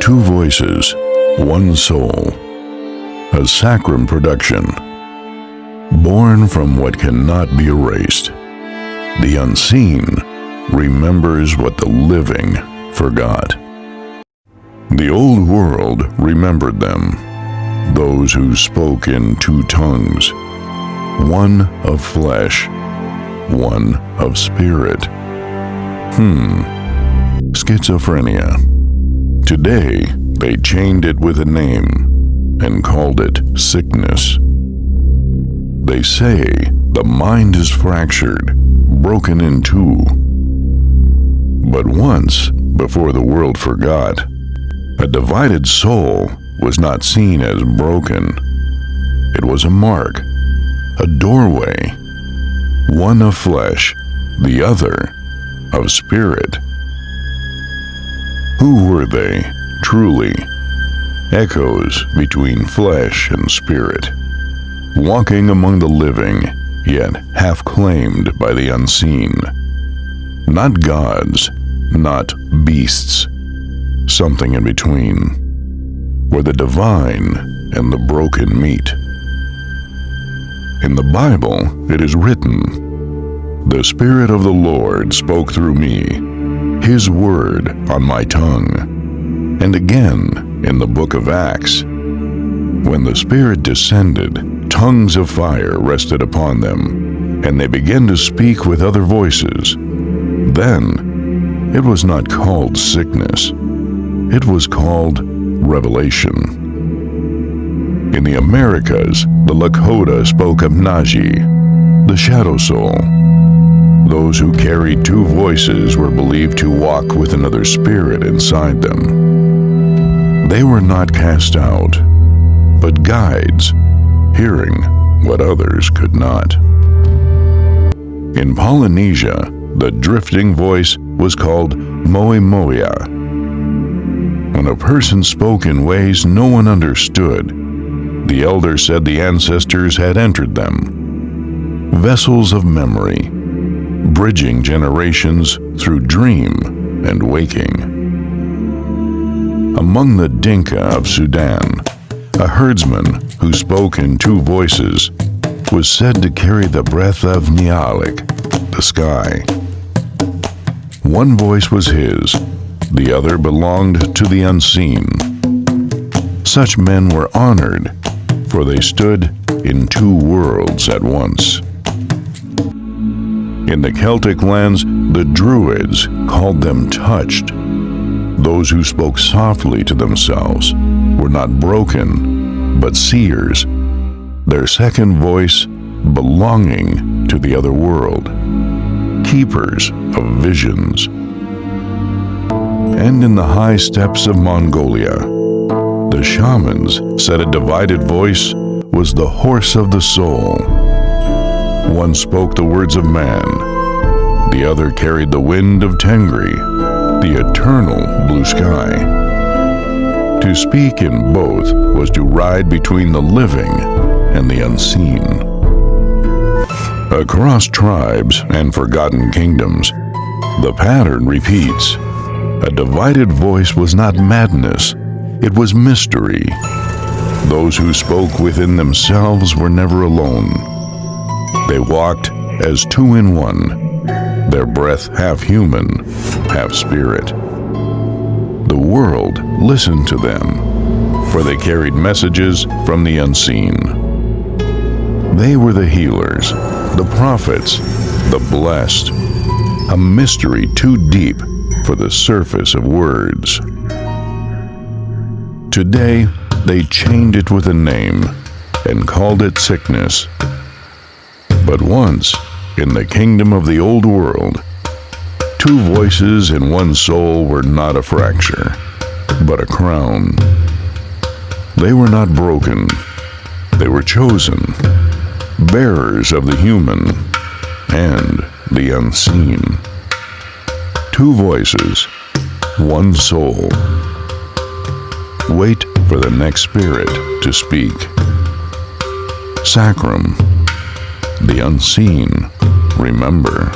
Two Voices, One Soul, a Sacrum production. Born from what cannot be erased, the unseen remembers what the living forgot. The old world remembered them, those who spoke in two tongues, one of flesh, one of spirit. Schizophrenia. Today, they chained it with a name and called it sickness. They say the mind is fractured, broken in two. But once, before the world forgot, a divided soul was not seen as broken. It was a mark, a doorway, one of flesh, the other of spirit. Who were they, truly? Echoes between flesh and spirit, walking among the living, yet half-claimed by the unseen. Not gods, not beasts, something in between, where the divine and the broken meet. In the Bible, it is written, "The Spirit of the Lord spoke through me, His word on my tongue." And again, in the book of Acts, when the Spirit descended, tongues of fire rested upon them, and they began to speak with other voices. Then it was not called sickness, it was called revelation. In the Americas, the Lakota spoke of Naji, the shadow soul. Those who carried two voices were believed to walk with another spirit inside them. They were not cast out, but guides, hearing what others could not. In Polynesia, the drifting voice was called Moe Moea. When a person spoke in ways no one understood, the elder said the ancestors had entered them. Vessels of memory, bridging generations through dream and waking. Among the Dinka of Sudan, a herdsman who spoke in two voices was said to carry the breath of Nialik, the sky. One voice was his, the other belonged to the unseen. Such men were honored, for they stood in two worlds at once. In the Celtic lands, the Druids called them touched. Those who spoke softly to themselves were not broken, but seers, their second voice belonging to the other world, keepers of visions. And in the high steppes of Mongolia, the shamans said a divided voice was the horse of the soul. One spoke the words of man, the other carried the wind of Tengri, the eternal blue sky. To speak in both was to ride between the living and the unseen. Across tribes and forgotten kingdoms, the pattern repeats. A divided voice was not madness, it was mystery. Those who spoke within themselves were never alone. They walked as two in one, their breath half human, half spirit. The world listened to them, for they carried messages from the unseen. They were the healers, the prophets, the blessed, a mystery too deep for the surface of words. Today, they chained it with a name and called it sickness. But once, in the kingdom of the old world, two voices in one soul were not a fracture, but a crown. They were not broken, they were chosen, bearers of the human and the unseen. Two voices, one soul. Wait for the next spirit to speak. Sacrum, the unseen, remember.